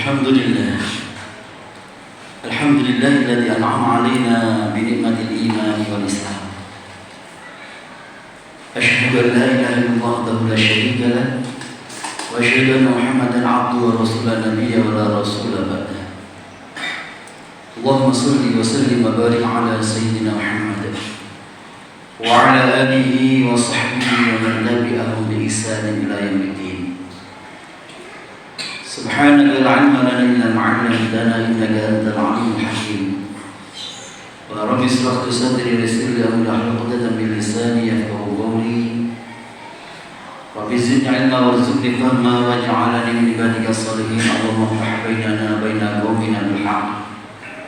الحمد لله الحمد لله الذي أنعم علينا بنعمة الإيمان والإسلام. أشهد أن لا إله إلا الله وحده لا شريك له وأشهد أن محمدا عبده ورسوله نبي ولا رسول بعده. اللهم صل وسلم وبارك على سيدنا محمد وعلى آله وصحبه ومن تبعهم بإحسان إلى يوم الدين. سبحانك لا علم لنا إلا ما علمتنا إنك أنت العليم الحكيم. رب اشرح لي صدري ويسر لي أمري واحلل عقدة من لساني يفقهوا قولي. رب زدني علما وارزقني فهما واجعلني من عبادك الصالحين. اللهم افتح بيننا وبين قومنا بالحق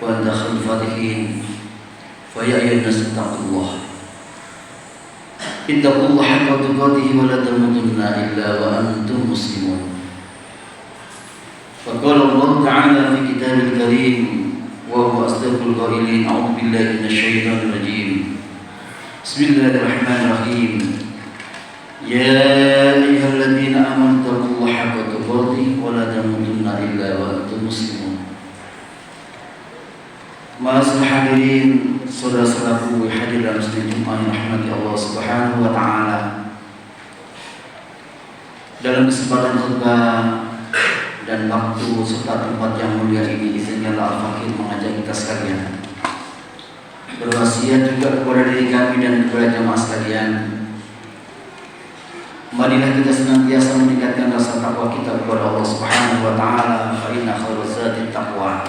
وأنت خير الفاتحين. فيا أيها الناس اتقوا الله اتقوا الله حق تقاته ولا تموتن إلا وأنتم مسلمون. فقال الله تعالى في كتاب الكريم وهو أصدق القائلين: أعوذ بالله من الشيطان الرجيم. بسم الله الرحمن الرحيم. يا أيها الذين آمنوا اتقوا الله حق تقاته ولا تموتن إلا وأنتم مسلمون. Ma'asyiral hadirin, saudara-saudaraku hadir dalam masjid Jumat rahmati Allah Subhanahu wa taala. Dalam kesempatan khutbah dan waktu serta tempat yang mulia ini, izinnya Al-Fakir mengajak kita sekalian berwasiat juga kepada diri kami dan kepada jamaah sekalian. Marilah kita senantiasa meningkatkan rasa takwa kita kepada Allah Subhanahu wa taala. Fa inna khairaz zati taqwa.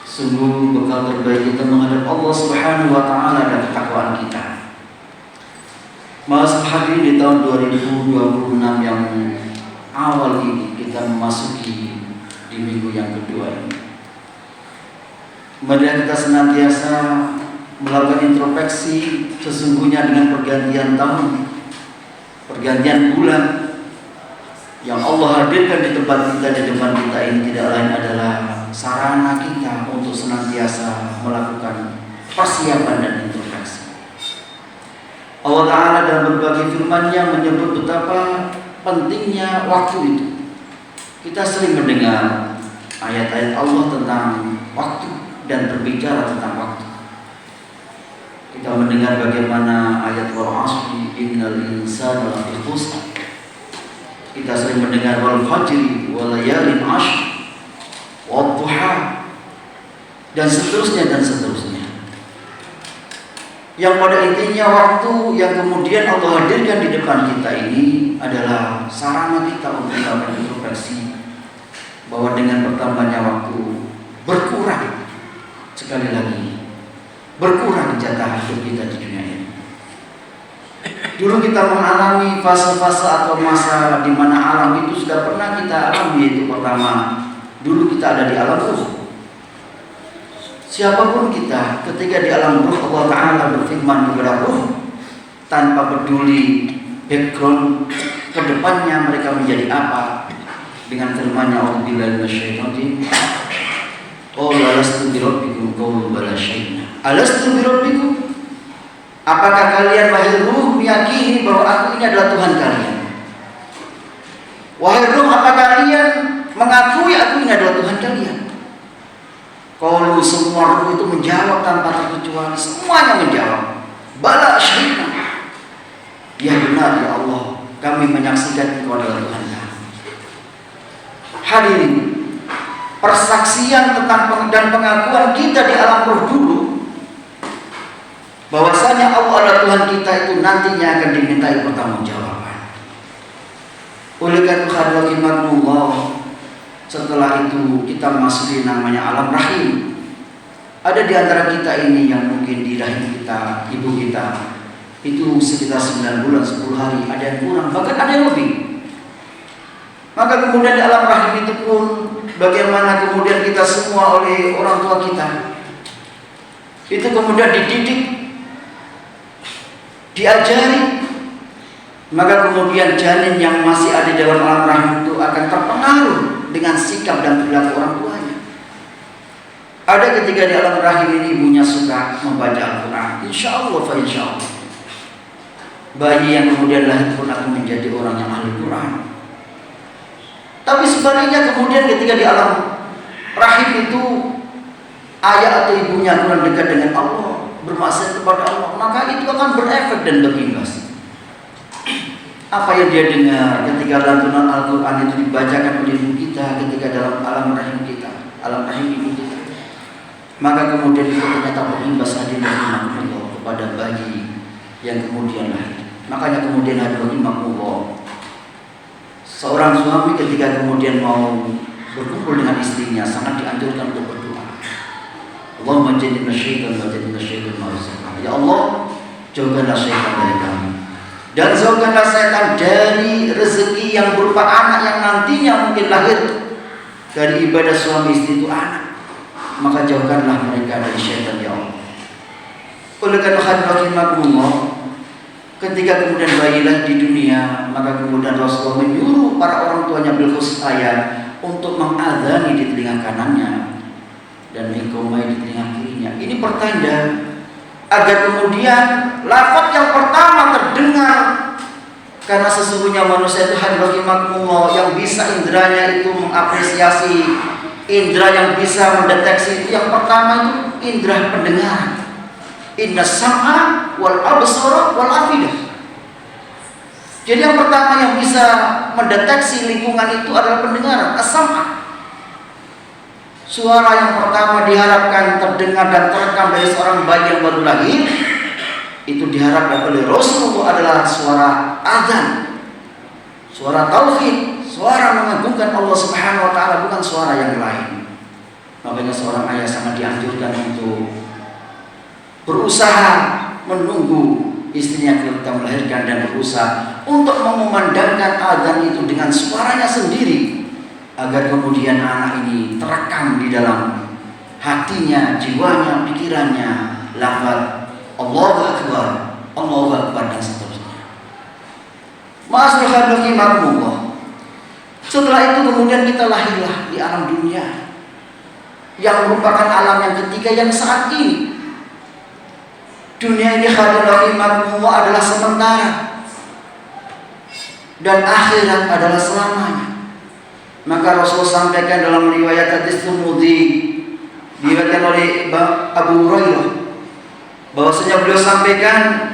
Sungguh bekal terbaik kita menghadap Allah Subhanahu wa taala dan ketakwaan kita. Ma'asyiral hadirin, di tahun 2026 yang awal ini kita memasuki di minggu yang kedua ini. Marilah kita senantiasa melakukan introspeksi sesungguhnya dengan pergantian tahun, pergantian bulan yang Allah hadirkan di tempat kita, di depan kita ini tidak lain adalah sarana kita untuk senantiasa melakukan persiapan dan introspeksi. Allah Ta'ala dalam berbagai firman-Nya menyebut betapa pentingnya waktu itu. Kita sering mendengar ayat-ayat Allah tentang waktu dan berbicara tentang waktu. Kita mendengar bagaimana ayat wal 'ashri innal insana lafi khusr. Kita sering mendengar wal fajri wal layalin 'ashr wadduha dan seterusnya dan seterusnya. Yang pada intinya waktu yang kemudian Allah hadirkan di depan kita ini adalah sarana kita untuk melakukan introspeksi bahwa dengan bertambahnya waktu berkurang, sekali lagi berkurang jatah hidup kita di dunia ini. Dulu kita mengalami fase-fase atau masa di mana alam itu sudah pernah kita alami, yaitu pertama, dulu kita ada di alam ruh. Siapapun kita ketika di alam ruh, Allah Ta'ala berfirman kepada ruh tanpa peduli background kedepannya mereka menjadi apa, dengan firman-Nya A'udzubillahi minasyaitonir rajim. Qul alastu birabbikum qalu bala syahidna. Alastu birabbikum? Apakah kalian wahai ruh meyakini bahwa aku ini adalah Tuhan kalian? Wahai ruh, apakah kalian mengakui aku ini adalah Tuhan kalian? Kalau semua ruh itu menjawab tanpa terkecuali, semuanya menjawab, bala syahidna. Ya benar ya Allah, kami menyaksikan Engkau adalah Tuhan kami. Hadirin, persaksian tentang dan pengakuan kita di alam roh dulu bahwasanya Allah adalah Tuhan kita itu nantinya akan dimintai pertanggungjawaban. Oleh karena Allah, setelah itu kita masuk di namanya alam rahim. Ada di antara kita ini yang mungkin di rahim kita, ibu kita itu sekitar 9 bulan 10 hari, ada yang kurang, bahkan ada yang lebih. Maka kemudian di alam rahim itu pun bagaimana kemudian kita semua oleh orang tua kita itu kemudian dididik, diajari, maka kemudian janin yang masih ada di dalam alam rahim itu akan terpengaruh dengan sikap dan perilaku orang tuanya. Ada ketika di alam rahim ini ibunya suka membaca Al-Quran, insya Allah, insya Allah bayi yang kemudian lahir pun akan menjadi orang yang ahli Quran. Tapi sebaliknya kemudian ketika di alam rahim itu ayah atau ibunya kurang dekat dengan Allah, bermaksiat kepada Allah, maka itu akan berefek dan berimbas. Apa yang dia dengar ketika lantunan Al-Quran itu dibacakan oleh ibu kita ketika dalam alam rahim kita, alam rahim ibu kita, maka kemudian itu ternyata berimbas hadirin Allah kepada bayi yang kemudian lahir. Makanya kemudian hadirin Allah, seorang suami ketika kemudian mau berkumpul dengan istrinya sangat dianjurkan untuk berdoa. Allahumma jannibna syaitan wa jannibna syaitan ma razaqtana. Ya Allah, jauhkanlah syaitan dari kami dan jauhkanlah syaitan dari rezeki yang berupa anak yang nantinya mungkin lahir dari ibadah suami istri itu anak. Maka jauhkanlah mereka dari syaitan ya Allah. Oleh karena rahimakumullah, ketika kemudian bayilah di dunia, maka kemudian Rasulullah menyuruh para orang tuanya bil khusus ayat untuk mengadzani di telinga kanannya dan mengiqamah di telinga kirinya. Ini pertanda agar kemudian lafaz yang pertama terdengar, karena sesungguhnya manusia itu rahimakumullah yang bisa indranya itu mengapresiasi, indra yang bisa mendeteksi itu yang pertama itu indra pendengaran. Inna sam'a wal absara wal afidah. Jadi yang pertama yang bisa mendeteksi lingkungan itu adalah pendengaran, as-sam'a. Suara yang pertama diharapkan terdengar dan terekam dari seorang bayi yang baru lahir itu diharapkan oleh Rasulullah adalah suara azan, suara tauhid, suara mengagungkan Allah Subhanahu wa taala, bukan suara yang lain. Makanya seorang ayah sangat dianjurkan untuk berusaha menunggu istrinya ketika melahirkan dan berusaha untuk mengumandangkan azan itu dengan suaranya sendiri agar kemudian anak ini terekam di dalam hatinya, jiwanya, pikirannya lafaz Allahu Akbar, Allahu Akbar dan seterusnya. Ma'asyiral rahimakumullah. Setelah itu kemudian kita lahirlah di alam dunia yang merupakan alam yang ketiga yang saat ini. Dunia ini rahimakumullah adalah sementara dan akhirat adalah selamanya. Maka Rasul sampaikan dalam riwayat hadis Tirmidzi diriwayatkan oleh Abu Hurairah bahwasanya beliau sampaikan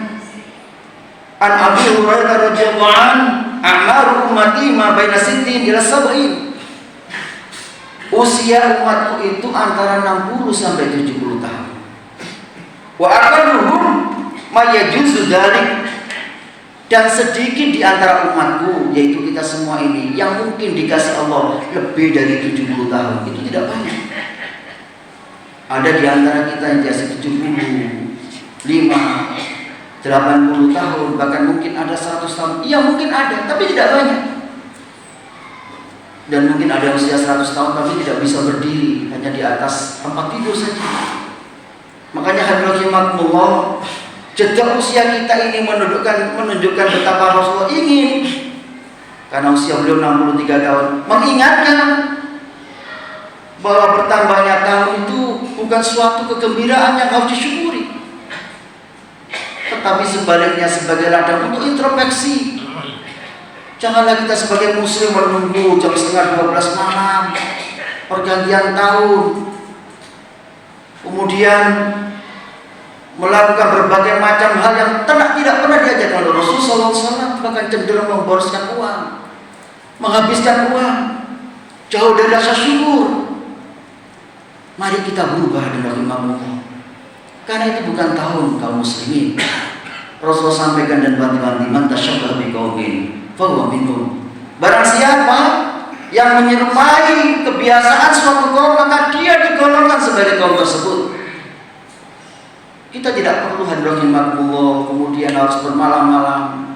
an Abi Hurairah radhiyallahu anhu a'maru ummati ma baina 60 ila 70. Usia umatku itu antara 60 sampai 70 tahun. Wa aqalluhum ma yajuzu dzalik, dan sedikit di antara umatku yaitu kita semua ini yang mungkin dikasih Allah lebih dari 70 tahun. Itu tidak banyak. Ada di antara kita yang dikasih 70, 5, 80 tahun, bahkan mungkin ada 100 tahun. Iya mungkin ada, tapi tidak banyak. Dan mungkin ada usia 100 tahun tapi tidak bisa berdiri, hanya di atas tempat tidur saja. Makanya hadirin jejak usia kita ini menunjukkan betapa Rasulullah ingin, karena usia beliau 63 tahun, mengingatkan bahwa bertambahnya tahun itu bukan suatu kegembiraan yang harus disyukuri, tetapi sebaliknya sebagai ladang untuk introspeksi. Janganlah kita sebagai muslim menunggu jam 11:30 malam pergantian tahun, kemudian melakukan berbagai macam hal yang tidak pernah diajarkan oleh Rasulullah SAW, bahkan cenderung memboroskan uang, menghabiskan uang, jauh dari rasa syukur. Mari kita berubah dengan imamuh, karena itu bukan tahun kaum muslimin. Rasulullah sampaikan dan banti-banti, man tasyabbaha biqaumin fahuwa minhum. Barang siapa yang menyerupai kebiasaan suatu kaum, maka dia digolongkan sebagai kaum tersebut. Kita tidak perlu hadirin kemudian harus bermalam-malam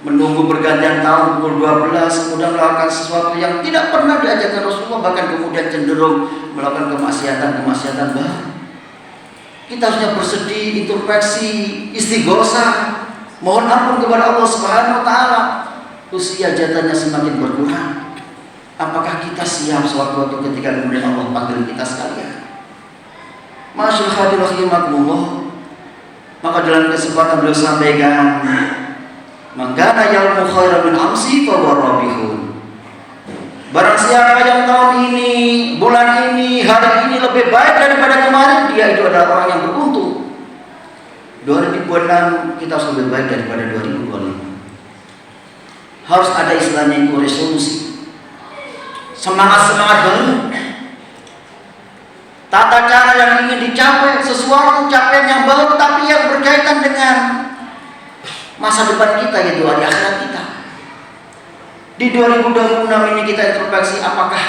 menunggu pergantian tahun pukul 12 kemudian melakukan sesuatu yang tidak pernah diajarkan Rasulullah, bahkan kemudian cenderung melakukan kemaksiatan baru. Kita harusnya bersedih, introspeksi, istighosah, mohon ampun kepada Allah Subhanahu wa taala. Usia jatahnya semakin berkurang. Apakah kita siap suatu waktu ketika kemudian Allah panggil kita sekalian? Masyaallah rahimakumullah. Maka dalam kesempatan beliau sampaikan, "Mangkana yaumu khairan min amsi fa huwa rabihun." Barang siapa yang tahun ini, bulan ini, hari ini lebih baik daripada kemarin, dia itu adalah orang yang beruntung. 2026 kita harus lebih baik daripada 2025. Harus ada istilahnya itu resolusi. Semangat-semangat baru. Tata cara yang ingin dicapai, sesuatu capaian yang baru tapi yang berkaitan dengan masa depan kita, yaitu hari akhirat kita. Di 2026 ini kita introspeksi apakah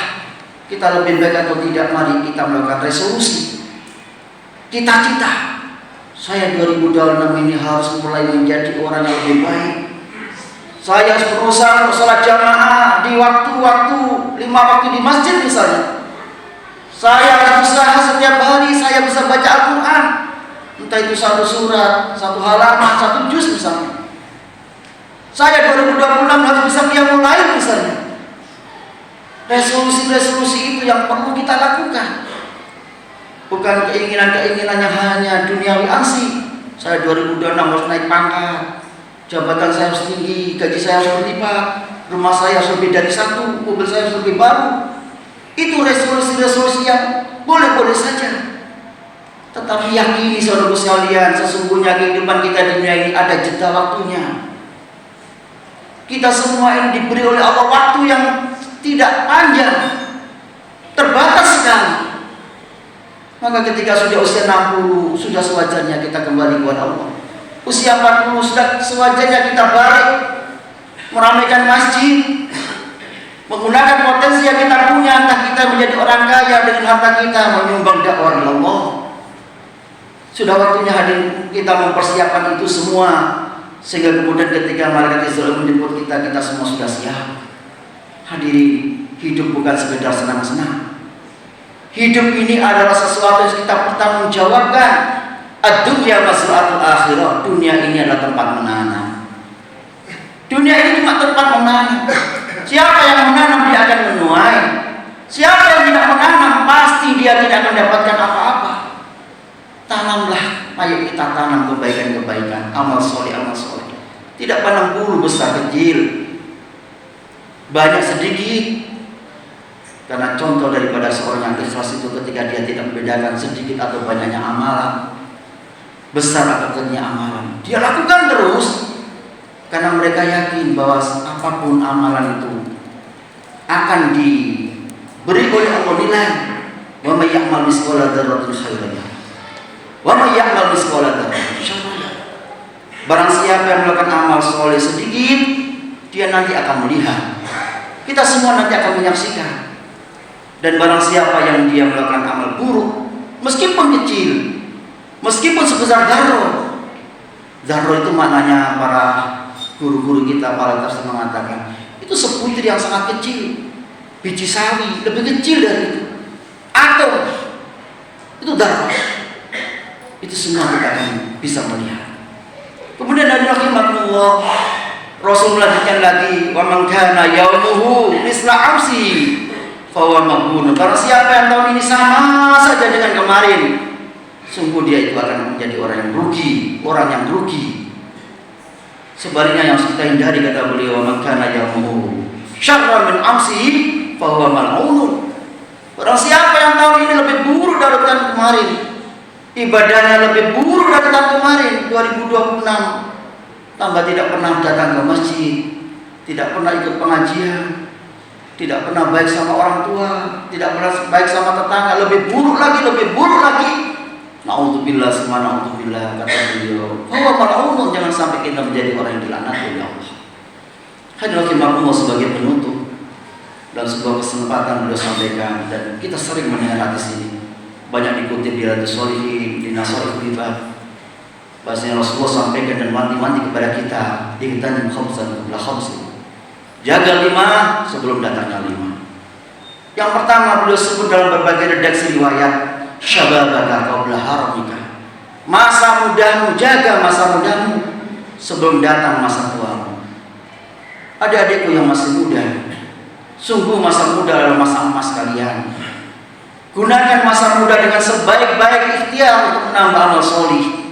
kita lebih baik atau tidak. Mari kita melakukan resolusi. Cita-cita. Saya 2026 ini harus mulai menjadi orang yang lebih baik. Saya harus berusaha untuk sholat jamaah di waktu-waktu 5 waktu di masjid misalnya. Saya harus berusaha setiap hari saya bisa baca Al-Quran. Entah itu 1 surat, 1 halaman, 1 juz misalnya. Saya 2026 harus bisa qiyamul lail misalnya. Resolusi-resolusi itu yang perlu kita lakukan. Bukan keinginan-keinginan yang hanya duniawi ansih. Saya 2026 harus naik pangkat, jabatan saya harus tinggi, gaji saya harus berlipat, rumah saya harus lebih dari 1, mobil saya harus lebih baru. Itu resolusi-resolusi yang boleh-boleh saja. Tetapi yakini saudara sekalian, sesungguhnya kehidupan kita di dunia ini ada jeda waktunya. Kita semua ini diberi oleh Allah waktu yang tidak panjang, terbatas sekali. Maka ketika sudah usia 60, sudah sewajarnya kita kembali kepada Allah. Usia 40, sudah sewajarnya kita balik meramaikan masjid, menggunakan potensi yang kita punya. Entah kita menjadi orang kaya dengan harta kita, menyumbang dakwah Allah. Sudah waktunya hadir kita mempersiapkan itu semua, sehingga kemudian ketika malaikat Israel menjemput kita, kita semua sudah siap. Hadirin, hidup bukan sekedar senang-senang. Hidup ini adalah sesuatu yang kita pertanggungjawabkan. Ad-dunya masra'atul akhirah. Dunia ini adalah tempat menanam. Dunia ini cuma tempat menanam. Siapa yang menanam dia akan menuai. Siapa yang tidak menanam pasti dia tidak akan mendapatkan apa-apa. Tanamlah, ayo kita tanam kebaikan-kebaikan, amal soleh, amal soleh. Tidak pandang bulu besar kecil, banyak sedikit. Karena contoh daripada seorang yang ikhlas itu ketika dia tidak membedakan sedikit atau banyaknya amalan, besar atau kecilnya amalan, dia lakukan terus. Karena mereka yakin bahwa apapun amalan itu akan diberi oleh Allah nilai. Wa may ya'mal mithqala dzarratin khairan yarah, wa may ya'mal mithqala dzarratin syarran yarah. Barang siapa yang melakukan amal soleh sedikit, dia nanti akan melihat. Kita semua nanti akan menyaksikan. Dan barang siapa yang dia melakukan amal buruk, meskipun kecil, meskipun sebesar zarroh. Zarroh itu maknanya para guru-guru kita, para tafsir mengatakan itu sebutir yang sangat kecil, biji sawi lebih kecil dari itu, atom itu zarroh. Itu semua kita akan bisa melihat. Kemudian dari rahimahullah, Rasul melanjutkan lagi, wa man kana yaumuhu misla amsi fahuwa maghbun. Barang siapa yang tahun ini sama saja dengan kemarin, sungguh dia itu akan menjadi orang yang rugi, orang yang rugi. Sebaliknya yang harus kita hindari, kata beliau, wa man kana yaumuhu syarran min amsi fahuwa mal'un. Barang siapa yang tahun ini lebih buruk dari tahun kemarin, ibadahnya lebih buruk dari tahun kemarin 2026, tambah tidak pernah datang ke masjid, tidak pernah ikut pengajian, tidak pernah baik sama orang tua, tidak pernah baik sama tetangga, lebih buruk lagi, lebih buruk lagi. Na'udzubillah, semua na'udzubillah, kata beliau. Huwa mal'un, jangan sampai kita menjadi orang yang dilaknat oleh Allah. Hadirin rahimakumullah, sebagai penutup dan sebuah kesempatan beliau sampaikan, dan kita sering mendengar hadis ini, banyak dikutip di Riyadhus Shalihin, di Nasaihul Ibad. Bahasanya Rasulullah sampaikan dan wanti-wanti kepada kita, ihtanim khamsan qabla khamsin. Jaga 5 sebelum datangnya 5. Yang pertama beliau sebut dalam berbagai redaksi riwayat, syababaka qabla haramika. Masa mudamu, jaga masa mudamu sebelum datang masa tuamu. Adik-adikku yang masih muda, sungguh masa muda adalah masa emas kalian. Gunakan masa muda dengan sebaik-baik ikhtiar untuk menambah amal solih.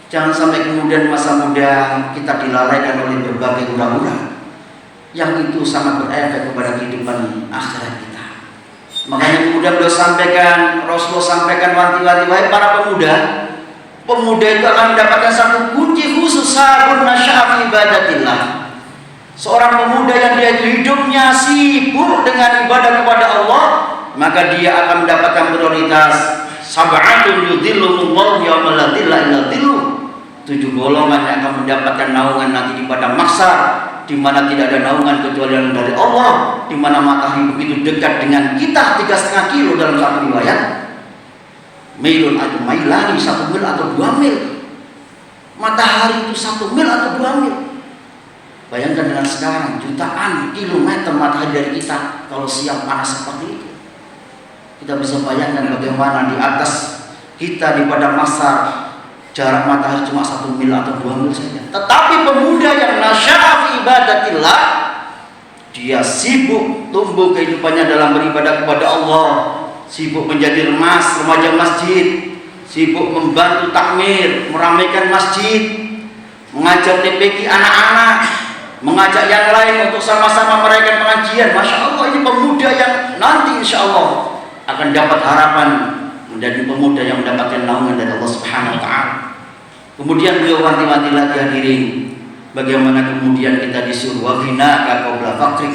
Jangan sampai kemudian masa muda kita dilalaikan oleh berbagai hura-hura. yang itu sangat berefek kepada kehidupan akhirat kita. Makanya kemudian beliau sampaikan, Rasulullah sampaikan wanti-wanti, wahai para pemuda, pemuda itu akan mendapatkan satu kunci khusus, sabun nasya'a ibadatillah. Seorang pemuda yang dia hidupnya sibuk dengan ibadah kepada Allah, maka dia akan mendapatkan prioritas sab'atun yudhillumullahu yawma la dhilla illa dhilluh. 7 golongan yang akan mendapatkan naungan nanti di padang mahsyar, di mana tidak ada naungan kecuali yang dari Allah, di mana matahari begitu dekat dengan kita 3,5 kilo dalam satu riwayat. Milun atau mailani, 1 mil atau 2 mil. Matahari itu 1 mil atau 2 mil. Bayangkan dengan sekarang jutaan kilometer matahari dari kita, kalau siang panas seperti itu. Kita bisa bayangkan bagaimana di atas kita di padang mahsyar jarak matahari cuma 1 mil atau 2 mil saja. Tetapi pemuda yang nasya'a fi ibadatillah, dia sibuk tumbuh kehidupannya dalam beribadah kepada Allah, sibuk menjadi remaja masjid, sibuk membantu takmir, meramaikan masjid, mengajar TPQ anak-anak, mengajak yang lain untuk sama-sama merayakan pengajian. Masya Allah, ini pemuda yang nanti insya Allah akan dapat harapan menjadi pemuda yang mendapatkan naungan dari Allah Subhanahu wa Ta'ala. Kemudian beliau wanti-wanti lagi hadirin, bagaimana kemudian kita disuruh wafina qabla faqri,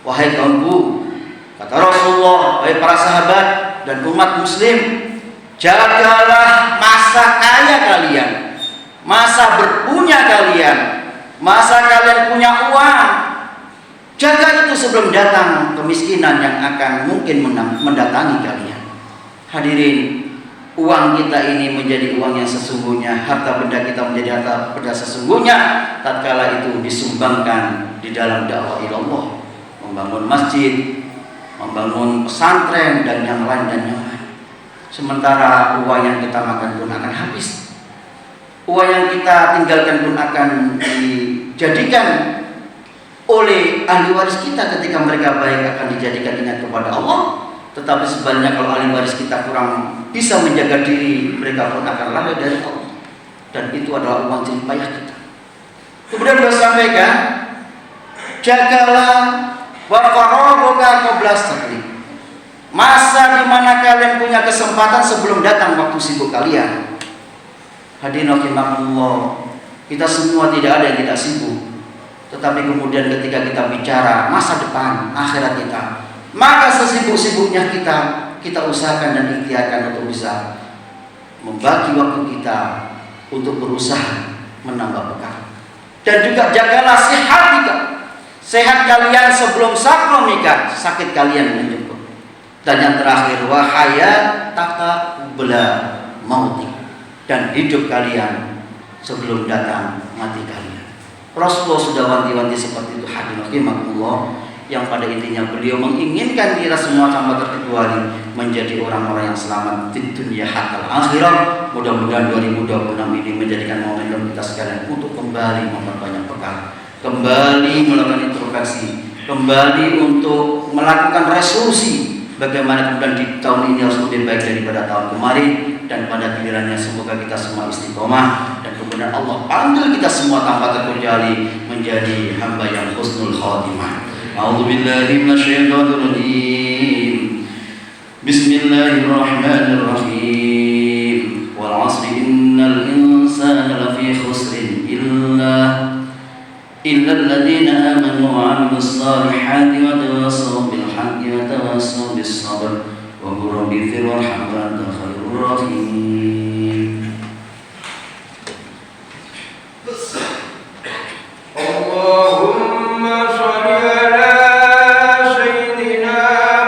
wahai kaumku, kata Rasulullah, wahai para sahabat dan umat muslim, jagalah masa kaya kalian, masa berpunya kalian, masa kalian punya uang. Jaga itu sebelum datang kemiskinan yang akan mungkin mendatangi kalian. Hadirin, uang kita ini menjadi uang yang sesungguhnya, harta benda kita menjadi harta benda sesungguhnya tatkala itu disumbangkan di dalam dakwah ilallah, membangun masjid, membangun pesantren dan yang lain. Sementara uang yang kita makan pun akan habis, uang yang kita tinggalkan pun akan dijadikan oleh ahli waris kita ketika mereka baik akan dijadikan ingat kepada Allah. Tetapi sebaliknya kalau ahli waris kita kurang bisa menjaga diri, mereka pun akan lalai dari Allah. Dan itu adalah uang jerih payah kita. Kemudian beliau sampaikan, jagalah wa faraghaka qabla sadri, masa di mana kalian punya kesempatan sebelum datang waktu sibuk kalian. Hadirin rahimakumullah, kita semua tidak ada yang tidak sibuk. Tetapi kemudian ketika kita bicara masa depan akhirat kita, maka sesibuk-sibuknya kita usahakan dan ikhtiarkan untuk bisa membagi waktu kita untuk berusaha menambah bekal. Dan juga jagalah sehat kita, sehat kalian sebelum sakit nikah, sakit kalian menjemput. Dan yang terakhir, wahayat qabla mautik, dan hidup kalian sebelum datang mati kalian. Rasulullah sudah wanti-wanti seperti itu, hadirin rahimakumullah, yang pada intinya beliau menginginkan kita semua tanpa terkecuali menjadi orang-orang yang selamat di dunia hatta akhirah. Mudah-mudahan 2026 ini menjadikan momentum kita sekalian untuk kembali memperbanyak bekal, kembali melakukan introspeksi, kembali untuk melakukan resolusi bagaimana kemudian di tahun ini harus lebih baik daripada tahun kemarin. Dan pada gilirannya semoga kita semua istiqomah dan kemudian Allah panggil kita semua tanpa terkecuali menjadi hamba yang husnul khatimah. A'udzubillahi minasyaitonir rajim. Bismillahirrahmanirrahim. Wal 'asri innal insana lafi khusrin illa alladziina aamanu wa 'amilus shaalihati wa tawassaw bil haqqi wa tawassaw bis sabr wa qul rabbi ighfir warham wa anta khairur rahimin. Allahumma shalli ala sayyidina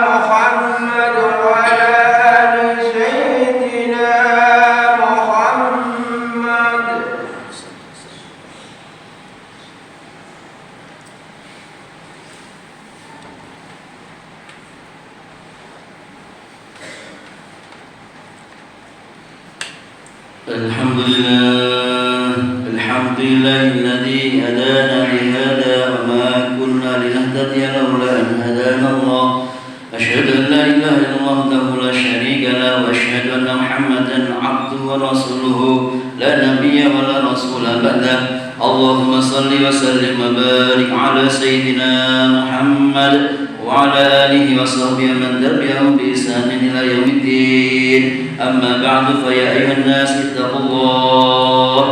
Muhammad wa ala ali sayyidina Muhammad. Alhamdulillahilladzi hadana li hadza wa ma kunna linahtadiya laula an hadana Allah. Asyhadu an la ilaha illallah wahdahu la syarika lahu wa asyhadu anna Muhammadan 'abduhu wa rasuluhu la nabiyya wa la rasula ba'dahu. اللهم صل وسلم وبارك على سيدنا محمد وعلى آله وصحبه من تبعهم بإحسان إلى يوم الدين. أما بعد فيا أيها الناس اتقوا الله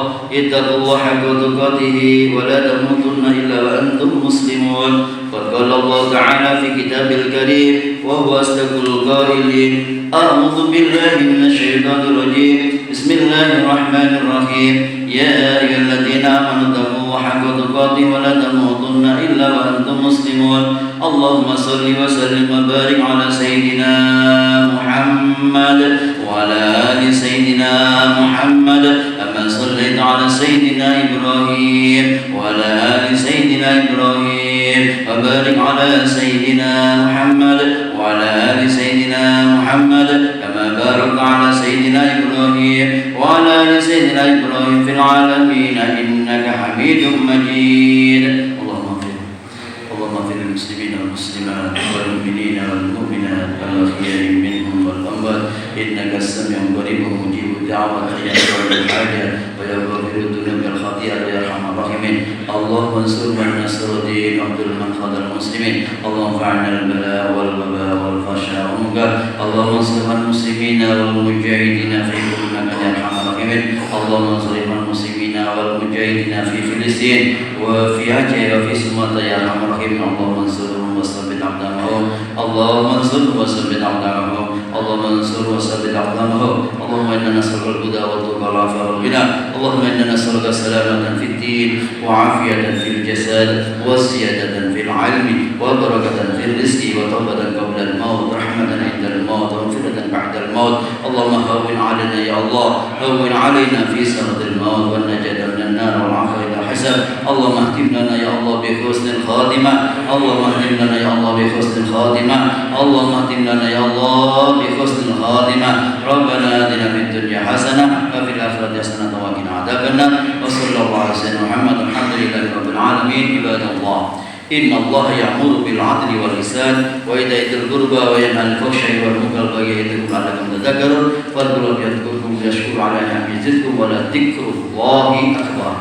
حق تقاته ولا تموتن إلا وأنتم مسلمون. قد قال الله تعالى في كتابه الكريم وهو أصدق القائلين: أعوذ بالله من الشيطان الرجيم، بسم الله الرحمن الرحيم. يا أيها الذين آمنوا اتقوا الله حق تقاته ولا تموتن إلا وأنتم مسلمون. اللهم صل وسلم وبارك على سيدنا محمد وعلى آل سيدنا محمد كما صليت على سيدنا إبراهيم وعلى آل سيدنا إبراهيم وبارك على سيدنا محمد وعلى آل سيدنا محمد كما باركت على سيدنا إبراهيم وعلى آل سيدنا إبراهيم في العالمين إنك حميد مجيد. اللهم اغفر للمسلمين والمسلمات والمؤمنين والمؤمنات الأحياء منهم والأموات إنك السميع قريب مجيب الدعوة يا رب الحاجة ويغفر الذنوب والخطيئة يا أرحم الراحمين. اللهم انصر من نصر الدين واخذل من خذل المسلمين. اللهم ارفعنا البلاء والوباء والفحشاء والمنكر. اللهم انصر المسلمين والمجاهدين في كل مكان يا أرحم الراحمين. اللهم انصر المسلمين والمجاهدين في فلسطين وفي عجل وفي سماطرة يا أرحم الراحمين. اللهم انصرهم وثبت أقدامهم. اللهم انصرهم وثبت أقدامهم. اللهم انصرهم وثبت أقدامهم. اللهم إنا نسألك الهدى والتقى والعفو والغنى. اللهم إنا نسألك سلامة في الدين وعافية في الجسد وزيادة في العلم وبركة في الرزق وتوبة قبل الموت رحمة عند الموت ومغفرة بعد الموت. اللهم هون علينا يا الله، هون علينا في سرد الموت والنجاة من النار والعافية إلى حساب. اللهم اهتم لنا يا الله بحسن الخاتمة. اللهم اهتم لنا يا الله بحسن الخاتمة. اللهم اهتم لنا يا الله بحسن الخاتمة. ربنا آتنا في الدنيا حسنة وفي الآخرة حسنة وقنا عذاب النار. وصلى الله على سيدنا محمد. الحمد لله رب العالمين. عباد الله، إن الله يأمر بالعدل والإحسان وإيتاء ذي القربى وينهى عن الفحشاء والمنكر والبغي يعظكم لعلكم تذكرون. فاذكروا الله يذكركم واشكروا على نعمه يزدكم ولذكر الله أكبر.